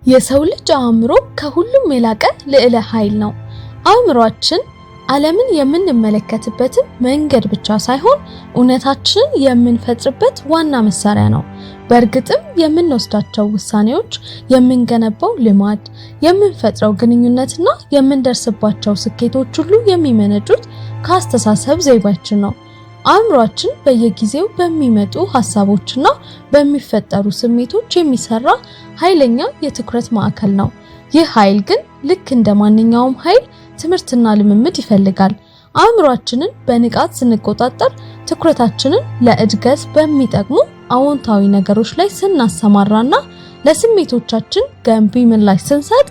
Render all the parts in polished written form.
የሰው ልጅ አእምሮ ከሁሉም የላቀ ልዕለ ኃይል ነው። አእምሮአችን ዓለምን የምንመለከትበት መንገድ ብቻ ሳይሆን እውነታችንን የምንፈጥርበት ዋና መሳሪያ ነው። በእርግጥም የምንወስዳቸው ውሳኔዎች፣ የምንገነባው ልማድ፣ የምንፈጥረው ግንኙነትና የምንደርስባቸው ስኬቶች ሁሉ የሚመነጩት ከአስተሳሰብ ዘይቤያችን ነው። አእምሮአችን በየጊዜው በሚመጡ ሐሳቦችና በሚፈጠሩ ስሜቶች የሚሰራ ኃይለኛ የትኩረት ማዕከል ነው። ይህ ኃይል ግን ልክ እንደ ማንኛውም ኃይል ትምህርትና ልምምድ ይፈልጋል። አእምሮአችንን በንቃት ስንቆጣጠር ትኩረታችንን ለእድገት በሚጠቅሙ አዎንታዊ ነገሮች ላይ ስናሰማራና ለስሜቶቻችን ገንቢ ምላሽ ስንሰጥ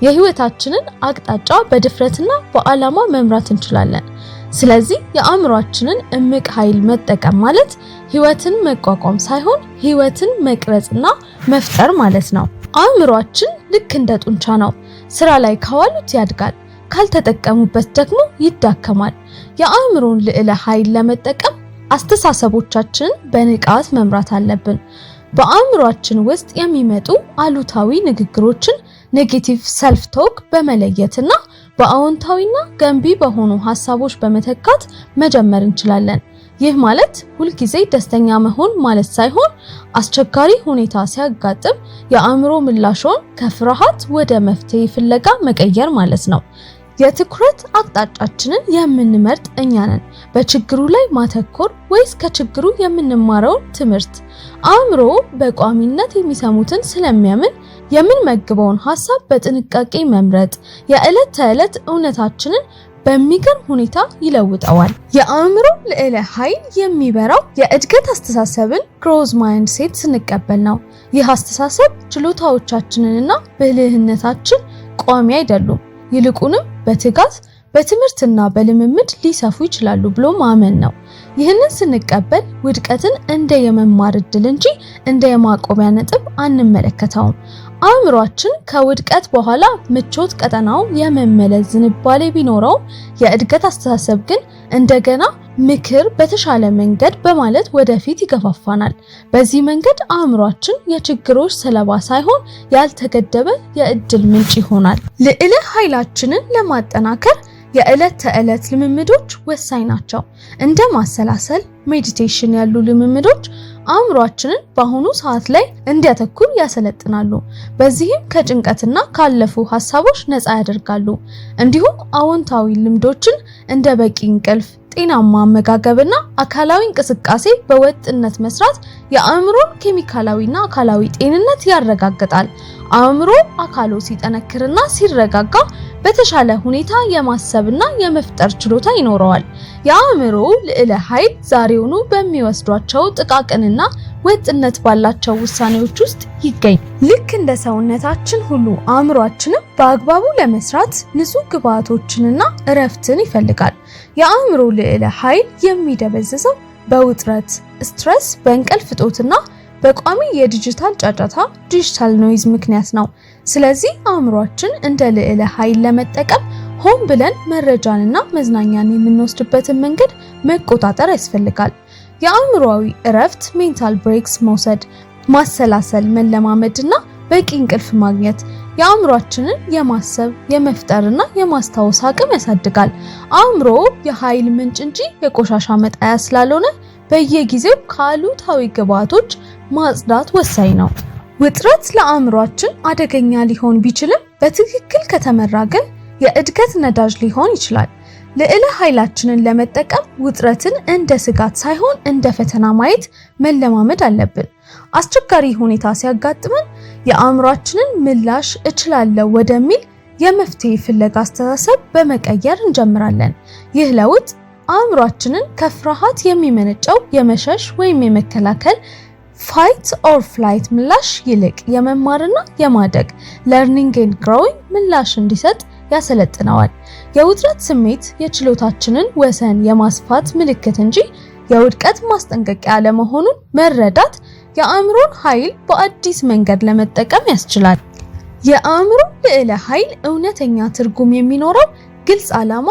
የህይወታችንን አቅጣጫ በድፍረትና በዓላማ መምራት እንችላለን። ስለዚህ የአእምሮአችንን እምቅ ኃይል መጠቀም ማለት ህይወትን መቋቋም ሳይሆን ህይወትን መቅረጽና መፍጠር ማለት ነው። አእምሮአችን ልክ እንደ ጡንቻ ነው። ስራ ላይ ካዋሉት ያድጋል፣ ካልተጠቀሙበት ደግሞ ይዳከማል። የአእምሮን ልዕለ ኃይል ለመጠቀም አስተሳሰቦቻችንን በንቃት መምራት አለብን። በአእምሮአችን ውስጥ የሚመጡ አሉታዊ ንግግሮችን ኔጌቲቭ ሰልፍ ቶክ በመለየትና በአዎንታዊና ገንቢ በሆኑ ሐሳቦች በመተካት መጀመር እንችላለን። ይህ ማለት ሁልጊዜ ደስተኛ መሆን ማለት ሳይሆን አስቸጋሪ ሁኔታ ሲያጋጥም የአእምሮ ምላሽን ከፍርሃት ወደ መፍትሄ ፍለጋ መቀየር ማለት ነው። የትኩረት አቅጣጫችንን የምንመርጥ እኛ ነን። በችግሩ ላይ ማተኮር ወይስ ከችግሩ የምንማረውን ትምህርት? አእምሮ በቋሚነት የሚሰሙትን ስለሚያምን የምንመግበውን ሐሳብ በጥንቃቄ መምረጥ የዕለት ተዕለት እውነታችንን በሚገርም ሁኔታ ይለውጠዋል። የአእምሮ ልዕለ ኃይል የሚበራው የእድገት አስተሳሰብን ግሮዝ ማይንድ ሴት ስንቀበል ነው። ይህ አስተሳሰብ ችሎታዎቻችንንና ብልህነታችን ቋሚ አይደሉም፣ ይልቁንም በትጋት በትምህርትና በልምምድ ሊሰፉ ይችላሉ ብሎ ማመን ነው። ይህንን ስንቀበል ውድቀትን እንደ የመማር ዕድል እንጂ እንደ የማቆሚያ ነጥብ አንመለከተውም። አእምሮአችን ከውድቀት በኋላ ምቾት ቀጠናው የመመለስ ዝንባሌ ቢኖረውም የእድገት አስተሳሰብ ግን እንደገና ምክር በተሻለ መንገድ በማለት ወደፊት ይገፋፋናል። በዚህ መንገድ አእምሮአችን የችግሮች ሰለባ ሳይሆን ያልተገደበ የዕድል ምንጭ ይሆናል። ልዕለ ኃይላችንን ለማጠናከር የዕለት ተዕለት ልምምዶች ወሳኝ ናቸው። እንደ ማሰላሰል፣ ሜዲቴሽን ያሉ ልምምዶች አእምሮአችንን በአሁኑ ሰዓት ላይ እንዲያተኩር ያሰለጥናሉ። በዚህም ከጭንቀትና ካለፉ ሐሳቦች ነፃ ያደርጋሉ። እንዲሁም አዎንታዊ ልምዶችን እንደ በቂ እንቅልፍ፣ ጤናማ አመጋገብና አካላዊ እንቅስቃሴ በወጥነት መስራት የአእምሮን ኬሚካላዊና አካላዊ ጤንነት ያረጋግጣል። አእምሮ አካሉ ሲጠነክርና ሲረጋጋ በተሻለ ሁኔታ የማሰብና የመፍጠር ችሎታ ይኖረዋል። የአእምሮ ልዕለ ኃይል ዛሬውኑ በሚወስዷቸው ጥቃቅንና ወጥነት ባላቸው ውሳኔዎች ውስጥ ይገኝ። ልክ እንደ ሰውነታችን ሁሉ አእምሮአችንም በአግባቡ ለመስራት ንጹህ ግብዓቶችንና እረፍትን ይፈልጋል። የአእምሮ ልዕለ ኃይል የሚደበዝዘው በውጥረት፣ ስትረስ፣ በእንቅልፍ እጦትና በቋሚ የዲጂታል ጫጫታ ዲጂታል ኖይዝ ምክንያት ነው። ስለዚህ አእምሮአችን እንደ ልዕለ ኃይል ለመጠቀም ሆን ብለን መረጃንና መዝናኛን የምንወስድበትን መንገድ መቆጣጠር ያስፈልጋል። የአእምሮአዊ እረፍት ሜንታል ብሬክስ መውሰድ፣ ማሰላሰል መለማመድና በቂ እንቅልፍ ማግኘት የአእምሮአችንን የማሰብ የመፍጠርና የማስታወስ አቅም ያሳድጋል። አእምሮ የኃይል ምንጭ እንጂ የቆሻሻ መጣያ ስላልሆነ በየጊዜው ከአሉታዊ ግብዓቶች ማጽዳት ወሳኝ ነው። ውጥረት ለአእምሮአችን አደገኛ ሊሆን ቢችልም በትክክል ከተመራ ግን የእድገት ነዳጅ ሊሆን ይችላል። ልዕለ ኃይላችንን ለመጠቀም ውጥረትን እንደ ስጋት ሳይሆን እንደ ፈተና ማየት መለማመድ አለብን። አስቸጋሪ ሁኔታ ሲያጋጥመን የአእምሮአችንን ምላሽ እችላለሁ ወደሚል የመፍትሄ ፍለጋ አስተሳሰብ በመቀየር እንጀምራለን። ይህ ለውጥ አእምሮአችንን ከፍርሃት የሚመነጨው የመሸሽ ወይም የመከላከል ፋይት ኦር ፍላይት ምላሽ ይልቅ የመማርና የማደግ ለርኒንግ ኤንድ ግሮዊንግ ምላሽ እንዲሰጥ ያሰለጥነዋል። የውጥረት ስሜት የችሎታችንን ወሰን የማስፋት ምልክት እንጂ የውድቀት ማስጠንቀቂያ አለመሆኑን መረዳት የአእምሮን ኃይል በአዲስ መንገድ ለመጠቀም ያስችላል። የአእምሮ ልዕለ ኃይል እውነተኛ ትርጉም የሚኖረው ግልጽ ዓላማ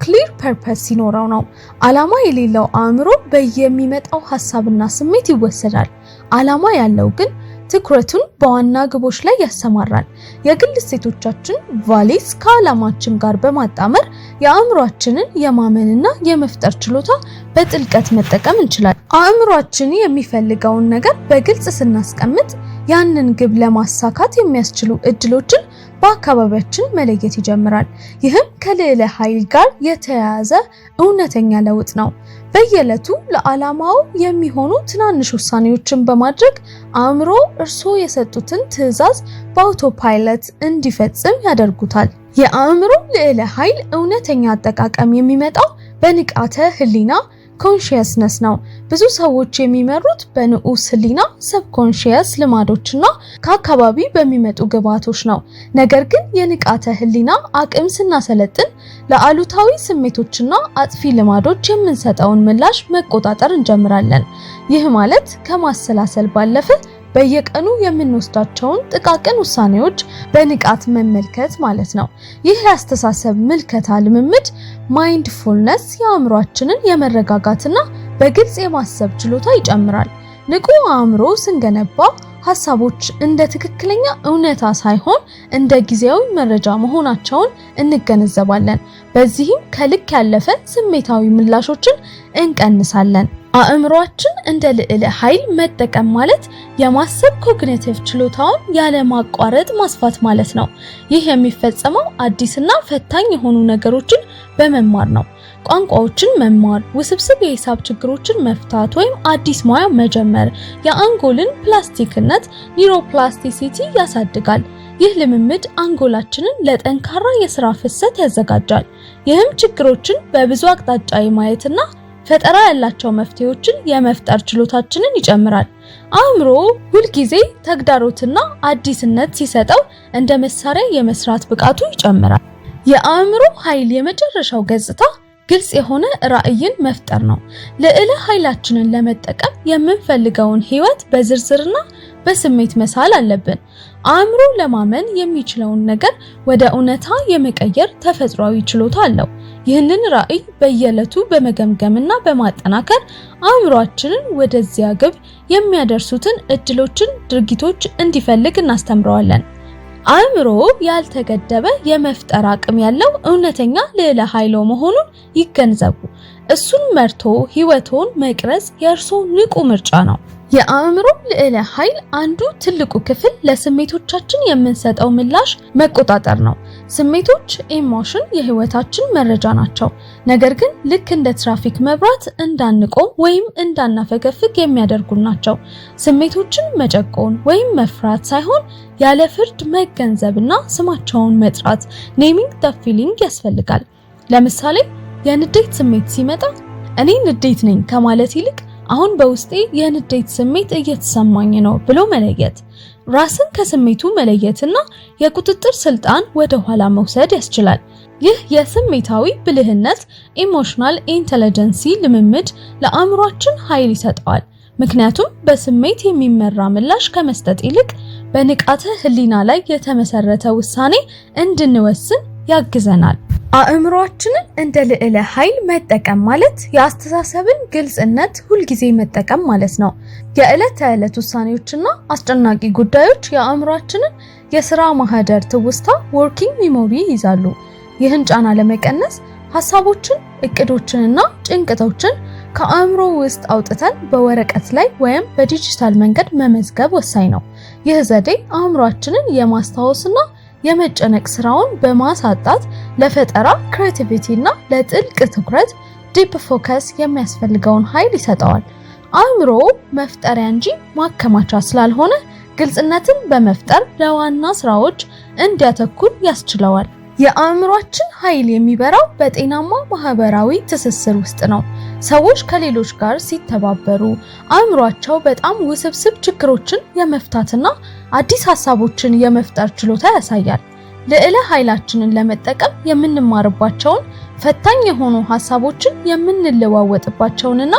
ክሊር ፐርፐስ ሲኖረው ነው። ዓላማ የሌለው አእምሮ በየሚመጣው ሐሳብና ስሜት ይወሰዳል። ዓላማ ያለው ግን ትኩረቱን በዋና ግቦች ላይ ያሰማራል። የግል እሴቶቻችን ቫሊስ ከዓላማችን ጋር በማጣመር የአእምሮአችንን የማመንና የመፍጠር ችሎታ በጥልቀት መጠቀም እንችላለን። አእምሮአችን የሚፈልገውን ነገር በግልጽ ስናስቀምጥ ያንን ግብ ለማሳካት የሚያስችሉ እድሎችን በአካባቢያችን መለየት ይጀምራል። ይህም ከልዕለ ኃይል ጋር የተያያዘ እውነተኛ ለውጥ ነው። በየዕለቱ ለዓላማው የሚሆኑ ትናንሽ ውሳኔዎችን በማድረግ አእምሮ እርስዎ የሰጡትን ትዕዛዝ በአውቶፓይለት እንዲፈጽም ያደርጉታል። የአእምሮ ልዕለ ኃይል እውነተኛ አጠቃቀም የሚመጣው በንቃተ ህሊና ኮንሺየስነስ ነው። ብዙ ሰዎች የሚመሩት በንዑስ ህሊና ሰብኮንሺየስ ልማዶችና ከአካባቢ በሚመጡ ግብዓቶች ነው። ነገር ግን የንቃተ ህሊና አቅም ስናሰለጥን ለአሉታዊ ስሜቶችና አጥፊ ልማዶች የምንሰጠውን ምላሽ መቆጣጠር እንጀምራለን። ይህ ማለት ከማሰላሰል ባለፈ በየቀኑ የምንወስዳቸውን ጥቃቅን ውሳኔዎች በንቃት መመልከት ማለት ነው። ይህ የአስተሳሰብ ምልከታ ልምምድ ማይንድፉልነስ የአእምሮአችንን የመረጋጋትና በግልጽ የማሰብ ችሎታ ይጨምራል። ንቁ አእምሮ ስንገነባ ሐሳቦች እንደ ትክክለኛ እውነታ ሳይሆን እንደ ጊዜያዊ መረጃ መሆናቸውን እንገነዘባለን። በዚህም ከልክ ያለፈ ስሜታዊ ምላሾችን እንቀንሳለን። አእምሮአችን እንደ ልዕለ ኃይል መጠቀም ማለት የማሰብ ኮግኒቲቭ ችሎታውን ያለ ማቋረጥ ማስፋት ማለት ነው። ይህ የሚፈጸመው አዲስና ፈታኝ የሆኑ ነገሮችን በመማር ነው። ቋንቋዎችን መማር፣ ውስብስብ የሂሳብ ችግሮችን መፍታት ወይም አዲስ ሙያ መጀመር የአንጎልን ፕላስቲክነት ኒውሮፕላስቲሲቲ ያሳድጋል። ይህ ልምምድ አንጎላችንን ለጠንካራ የሥራ ፍሰት ያዘጋጃል። ይህም ችግሮችን በብዙ አቅጣጫ የማየትና ፈጠራ ያላቸው መፍትሄዎችን የመፍጠር ችሎታችንን ይጨምራል። አእምሮ ሁልጊዜ ተግዳሮትና አዲስነት ሲሰጠው እንደ መሳሪያ የመስራት ብቃቱ ይጨምራል። የአእምሮ ኃይል የመጨረሻው ገጽታ ግልጽ የሆነ ራዕይን መፍጠር ነው። ልዕለ ኃይላችንን ለመጠቀም የምንፈልገውን ህይወት በዝርዝርና በስሜት መሳል አለብን። አእምሮ ለማመን የሚችለውን ነገር ወደ እውነታ የመቀየር ተፈጥሯዊ ችሎታ አለው። ይህንን ራዕይ በየዕለቱ በመገምገምና በማጠናከር አእምሮአችንን ወደዚያ ግብ የሚያደርሱትን እድሎችን፣ ድርጊቶች እንዲፈልግ እናስተምረዋለን። አእምሮ ያልተገደበ የመፍጠር አቅም ያለው እውነተኛ ልዕለ ኃይል መሆኑን ይገንዘቡ። እሱን መርቶ ህይወቶን መቅረጽ የእርሶ ንቁ ምርጫ ነው። የአእምሮ ልዕለ ኃይል አንዱ ትልቁ ክፍል ለስሜቶቻችን የምንሰጠው ምላሽ መቆጣጠር ነው። ስሜቶች ኢሞሽን የህይወታችን መረጃ ናቸው። ነገር ግን ልክ እንደ ትራፊክ መብራት እንዳንቆም ወይም እንዳናፈገፍግ የሚያደርጉን ናቸው። ስሜቶችን መጨቆን ወይም መፍራት ሳይሆን ያለ ፍርድ መገንዘብና ስማቸውን መጥራት ኔሚንግ ዘ ፊሊንግ ያስፈልጋል። ለምሳሌ የንዴት ስሜት ሲመጣ እኔ ንዴት ነኝ ከማለት ይልቅ አሁን በውስጤ የንዴት ስሜት እየተሰማኝ ነው ብሎ መለየት ራስን ከስሜቱ መለየትና የቁጥጥር ስልጣን ወደ ኋላ መውሰድ ያስችላል። ይህ የስሜታዊ ብልህነት ኢሞሽናል ኢንተለጀንሲ ልምምድ ለአእምሮአችን ኃይል ይሰጠዋል። ምክንያቱም በስሜት የሚመራ ምላሽ ከመስጠት ይልቅ በንቃተ ህሊና ላይ የተመሰረተ ውሳኔ እንድንወስን ያግዘናል። አእምሮአችንን እንደ ልዕለ ኃይል መጠቀም ማለት የአስተሳሰብን ግልጽነት ሁልጊዜ መጠቀም ማለት ነው። የዕለት ተዕለት ውሳኔዎችና አስጨናቂ ጉዳዮች የአእምሮአችንን የሥራ ማህደር ትውስታ ወርኪንግ ሜሞሪ ይዛሉ። ይህን ጫና ለመቀነስ ሐሳቦችን፣ እቅዶችንና ጭንቀቶችን ከአእምሮ ውስጥ አውጥተን በወረቀት ላይ ወይም በዲጂታል መንገድ መመዝገብ ወሳኝ ነው። ይህ ዘዴ አእምሮአችንን የማስታወስና የመጨነቅ ስራውን በማሳጣት ለፈጠራ ክሬቲቪቲ እና ለጥልቅ ትኩረት ዲፕ ፎከስ የሚያስፈልገውን ኃይል ይሰጠዋል። አእምሮ መፍጠሪያ እንጂ ማከማቻ ስላልሆነ ግልጽነትን በመፍጠር ለዋና ስራዎች እንዲያተኩር ያስችለዋል። የአእምሮአችን ኃይል የሚበራው በጤናማ ማህበራዊ ትስስር ውስጥ ነው። ሰዎች ከሌሎች ጋር ሲተባበሩ አእምሮአቸው በጣም ውስብስብ ችግሮችን የመፍታትና አዲስ ሐሳቦችን የመፍጠር ችሎታ ያሳያል። ልዕለ ኃይላችንን ለመጠቀም የምንማርባቸውን ፈታኝ የሆኑ ሐሳቦችን የምንለዋወጥባቸውንና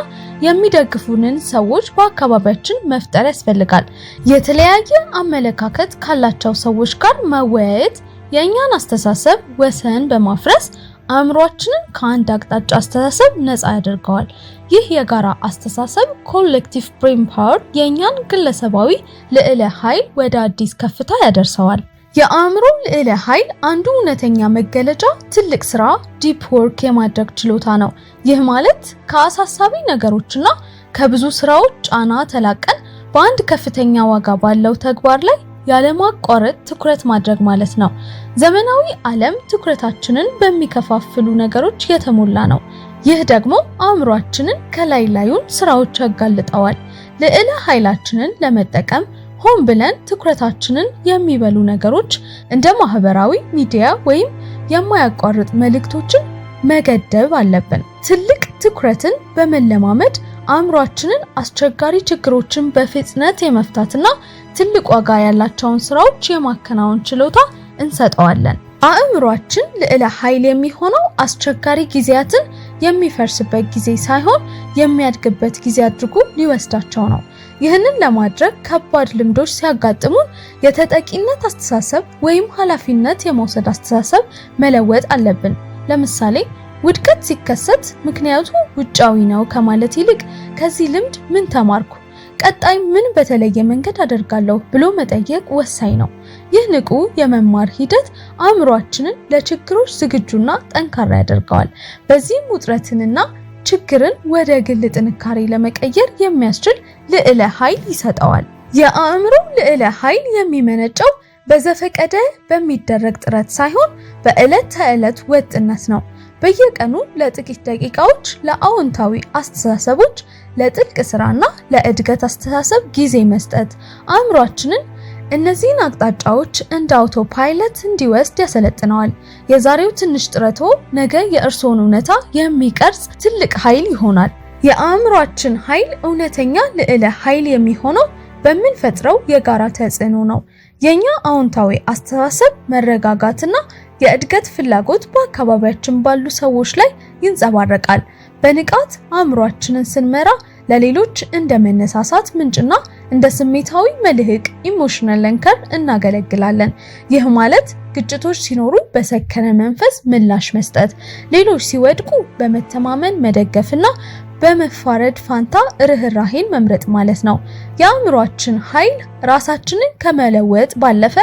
የሚደግፉንን ሰዎች በአካባቢያችን መፍጠር ያስፈልጋል። የተለያየ አመለካከት ካላቸው ሰዎች ጋር መወያየት የእኛን አስተሳሰብ ወሰን በማፍረስ አእምሮአችንን ከአንድ አቅጣጫ አስተሳሰብ ነፃ ያደርገዋል። ይህ የጋራ አስተሳሰብ ኮሌክቲቭ ብሬን ፓወር የኛን ግለሰባዊ ልዕለ ኃይል ወደ አዲስ ከፍታ ያደርሰዋል። የአእምሮ ልዕለ ኃይል አንዱ እውነተኛ መገለጫ ትልቅ ስራ ዲፕ ወርክ የማድረግ ችሎታ ነው። ይህ ማለት ከአሳሳቢ ነገሮችና ከብዙ ስራዎች ጫና ተላቀን በአንድ ከፍተኛ ዋጋ ባለው ተግባር ላይ ያለማቋረጥ ትኩረት ማድረግ ማለት ነው። ዘመናዊ ዓለም ትኩረታችንን በሚከፋፍሉ ነገሮች የተሞላ ነው። ይህ ደግሞ አእምሮአችንን ከላይ ላዩን ስራዎች ያጋልጠዋል። ልዕለ ኃይላችንን ለመጠቀም ሆን ብለን ትኩረታችንን የሚበሉ ነገሮች እንደ ማህበራዊ ሚዲያ ወይም የማያቋርጥ መልእክቶችን መገደብ አለብን። ትልቅ ትኩረትን በመለማመድ አእምሮአችንን አስቸጋሪ ችግሮችን በፍጥነት የመፍታትና ትልቅ ዋጋ ያላቸውን ስራዎች የማከናወን ችሎታ እንሰጠዋለን። አእምሮአችን ልዕለ ኃይል የሚሆነው አስቸጋሪ ጊዜያትን የሚፈርስበት ጊዜ ሳይሆን የሚያድግበት ጊዜ አድርጎ ሊወስዳቸው ነው። ይህንን ለማድረግ ከባድ ልምዶች ሲያጋጥሙን የተጠቂነት አስተሳሰብ ወይም ኃላፊነት የመውሰድ አስተሳሰብ መለወጥ አለብን። ለምሳሌ ውድቀት ሲከሰት ምክንያቱ ውጫዊ ነው ከማለት ይልቅ ከዚህ ልምድ ምን ተማርኩ፣ ቀጣይ ምን በተለየ መንገድ አደርጋለሁ ብሎ መጠየቅ ወሳኝ ነው። ይህ ንቁ የመማር ሂደት አእምሮአችንን ለችግሮች ዝግጁና ጠንካራ ያደርገዋል። በዚህም ውጥረትንና ችግርን ወደ ግል ጥንካሬ ለመቀየር የሚያስችል ልዕለ ኃይል ይሰጠዋል። የአእምሮ ልዕለ ኃይል የሚመነጨው በዘፈቀደ በሚደረግ ጥረት ሳይሆን በዕለት ተዕለት ወጥነት ነው። በየቀኑ ለጥቂት ደቂቃዎች ለአዎንታዊ አስተሳሰቦች፣ ለጥልቅ ስራና ለእድገት አስተሳሰብ ጊዜ መስጠት አእምሮአችንን እነዚህን አቅጣጫዎች እንደ አውቶፓይለት እንዲወስድ ያሰለጥነዋል። የዛሬው ትንሽ ጥረቶ ነገ የእርስዎን እውነታ የሚቀርጽ ትልቅ ኃይል ይሆናል። የአእምሮአችን ኃይል እውነተኛ ልዕለ ኃይል የሚሆነው በምንፈጥረው የጋራ ተጽዕኖ ነው። የኛ አዎንታዊ አስተሳሰብ፣ መረጋጋትና የእድገት ፍላጎት በአካባቢያችን ባሉ ሰዎች ላይ ይንጸባረቃል። በንቃት አእምሮአችንን ስንመራ ለሌሎች እንደ መነሳሳት ምንጭና እንደ ስሜታዊ መልህቅ ኢሞሽናል አንከር እናገለግላለን። ይህ ማለት ግጭቶች ሲኖሩ በሰከነ መንፈስ ምላሽ መስጠት፣ ሌሎች ሲወድቁ በመተማመን መደገፍና በመፋረድ ፋንታ ርህራሄን መምረጥ ማለት ነው። የአእምሮአችን ኃይል ራሳችንን ከመለወጥ ባለፈ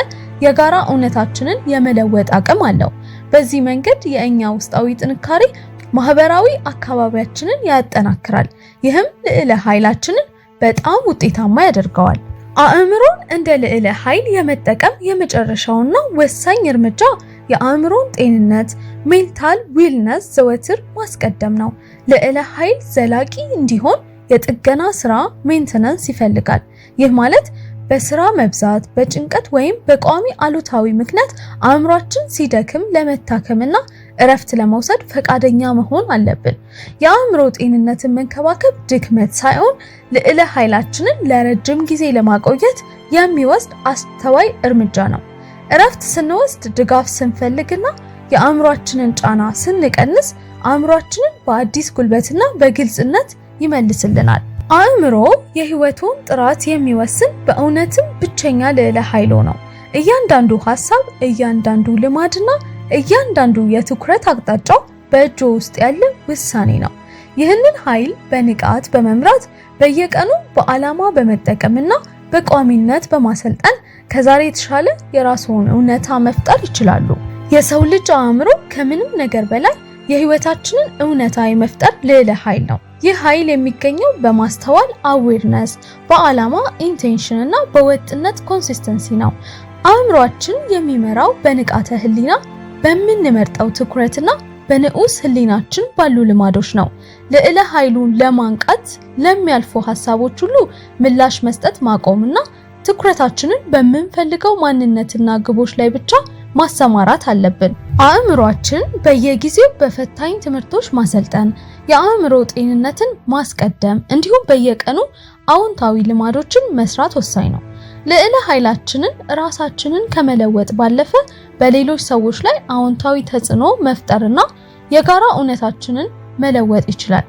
የጋራ እውነታችንን የመለወጥ አቅም አለው። በዚህ መንገድ የእኛ ውስጣዊ ጥንካሬ ማህበራዊ አካባቢያችንን ያጠናክራል። ይህም ልዕለ ኃይላችንን በጣም ውጤታማ ያደርገዋል። አእምሮን እንደ ልዕለ ኃይል የመጠቀም የመጨረሻውና ወሳኝ እርምጃ የአእምሮን ጤንነት ሜንታል ዊልነስ ዘወትር ማስቀደም ነው። ልዕለ ኃይል ዘላቂ እንዲሆን የጥገና ስራ ሜንተናንስ ይፈልጋል። ይህ ማለት በስራ መብዛት፣ በጭንቀት ወይም በቋሚ አሉታዊ ምክንያት አእምሯችን ሲደክም ለመታከምና እረፍት ለመውሰድ ፈቃደኛ መሆን አለብን። የአእምሮ ጤንነትን መንከባከብ ድክመት ሳይሆን ልዕለ ኃይላችንን ለረጅም ጊዜ ለማቆየት የሚወስድ አስተዋይ እርምጃ ነው። እረፍት ስንወስድ፣ ድጋፍ ስንፈልግና የአእምሯችንን ጫና ስንቀንስ አእምሯችንን በአዲስ ጉልበትና በግልጽነት ይመልስልናል። አእምሮ የህይወቱን ጥራት የሚወስን በእውነትም ብቸኛ ልዕለ ኃይል ነው። እያንዳንዱ ሐሳብ፣ እያንዳንዱ ልማድና እያንዳንዱ የትኩረት አቅጣጫው በእጆ ውስጥ ያለ ውሳኔ ነው። ይህንን ኃይል በንቃት በመምራት በየቀኑ በዓላማ በመጠቀምና በቋሚነት በማሰልጠን ከዛሬ የተሻለ የራስዎን እውነታ መፍጠር ይችላሉ። የሰው ልጅ አእምሮ ከምንም ነገር በላይ የህይወታችንን እውነታ የመፍጠር ልዕለ ኃይል ነው። ይህ ኃይል የሚገኘው በማስተዋል አዌርነስ፣ በዓላማ ኢንቴንሽን እና በወጥነት ኮንሲስተንሲ ነው። አእምሮአችን የሚመራው በንቃተ ህሊና በምንመርጠው ትኩረትና በንዑስ ህሊናችን ባሉ ልማዶች ነው። ልዕለ ኃይሉን ለማንቃት ለሚያልፉ ሐሳቦች ሁሉ ምላሽ መስጠት ማቆምና ትኩረታችንን በምንፈልገው ማንነትና ግቦች ላይ ብቻ ማሰማራት አለብን። አእምሮአችን በየጊዜው በፈታኝ ትምህርቶች ማሰልጠን፣ የአእምሮ ጤንነትን ማስቀደም እንዲሁም በየቀኑ አዎንታዊ ልማዶችን መስራት ወሳኝ ነው። ልዕለ ኃይላችንን ራሳችንን ከመለወጥ ባለፈ በሌሎች ሰዎች ላይ አዎንታዊ ተጽዕኖ መፍጠርና የጋራ እውነታችንን መለወጥ ይችላል።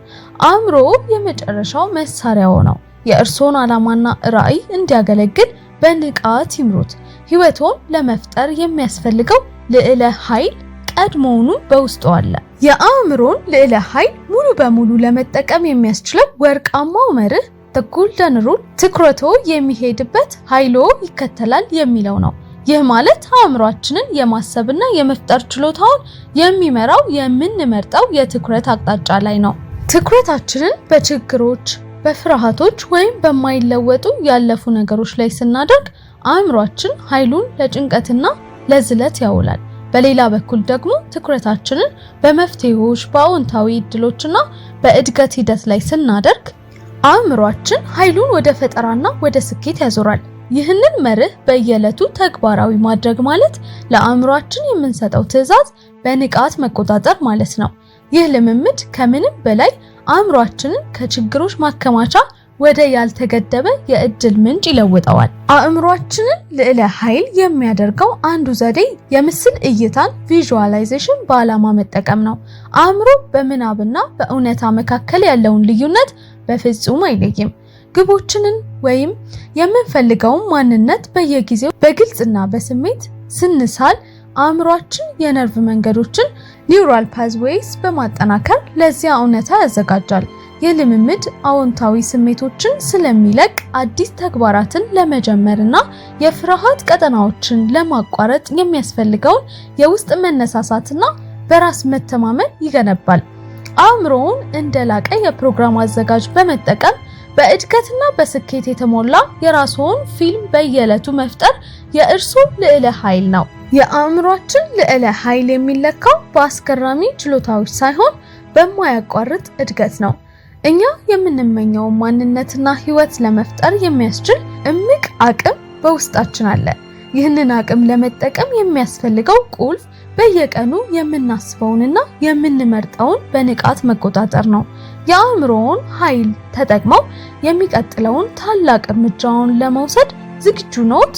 አእምሮ የመጨረሻው መሳሪያው ነው። የእርስዎን ዓላማና ራዕይ እንዲያገለግል በንቃት ይምሩት። ህይወቶን ለመፍጠር የሚያስፈልገው ልዕለ ኃይል ቀድሞውኑ በውስጡ አለ። የአእምሮን ልዕለ ኃይል ሙሉ በሙሉ ለመጠቀም የሚያስችለው ወርቃማው መርህ the golden rule ትኩረቶ የሚሄድበት ኃይሎ ይከተላል የሚለው ነው። ይህ ማለት አእምሯችንን የማሰብና የመፍጠር ችሎታውን የሚመራው የምንመርጠው የትኩረት አቅጣጫ ላይ ነው። ትኩረታችንን በችግሮች፣ በፍርሃቶች ወይም በማይለወጡ ያለፉ ነገሮች ላይ ስናደርግ አእምሯችን ኃይሉን ለጭንቀትና ለዝለት ያውላል። በሌላ በኩል ደግሞ ትኩረታችንን በመፍትሄዎች፣ በአዎንታዊ እድሎችና በእድገት ሂደት ላይ ስናደርግ አእምሯችን ኃይሉን ወደ ፈጠራና ወደ ስኬት ያዞራል። ይህንን መርህ በየዕለቱ ተግባራዊ ማድረግ ማለት ለአእምሯችን የምንሰጠው ትዕዛዝ በንቃት መቆጣጠር ማለት ነው። ይህ ልምምድ ከምንም በላይ አእምሯችንን ከችግሮች ማከማቻ ወደ ያልተገደበ የእድል ምንጭ ይለውጠዋል። አእምሯችንን ልዕለ ኃይል የሚያደርገው አንዱ ዘዴ የምስል እይታን ቪዥዋላይዜሽን በዓላማ መጠቀም ነው። አእምሮ በምናብና በእውነታ መካከል ያለውን ልዩነት በፍጹም አይለይም። ግቦችንን ወይም የምንፈልገውን ማንነት በየጊዜው በግልጽና በስሜት ስንሳል አእምሯችን የነርቭ መንገዶችን ኒውራል ፓዝዌይስ በማጠናከር ለዚያ እውነታ ያዘጋጃል። የልምምድ አዎንታዊ ስሜቶችን ስለሚለቅ አዲስ ተግባራትን ለመጀመርና የፍርሃት ቀጠናዎችን ለማቋረጥ የሚያስፈልገውን የውስጥ መነሳሳትና በራስ መተማመን ይገነባል። አእምሮውን እንደ ላቀ የፕሮግራም አዘጋጅ በመጠቀም በእድገትና በስኬት የተሞላ የራስዎን ፊልም በየዕለቱ መፍጠር የእርሱ ልዕለ ኃይል ነው። የአእምሯችን ልዕለ ኃይል የሚለካው በአስገራሚ ችሎታዎች ሳይሆን በማያቋርጥ እድገት ነው። እኛ የምንመኘውን ማንነትና ህይወት ለመፍጠር የሚያስችል እምቅ አቅም በውስጣችን አለ። ይህንን አቅም ለመጠቀም የሚያስፈልገው ቁልፍ በየቀኑ የምናስበውንና የምንመርጠውን በንቃት መቆጣጠር ነው። የአእምሮውን ኃይል ተጠቅመው የሚቀጥለውን ታላቅ እርምጃውን ለመውሰድ ዝግጁ ኖት?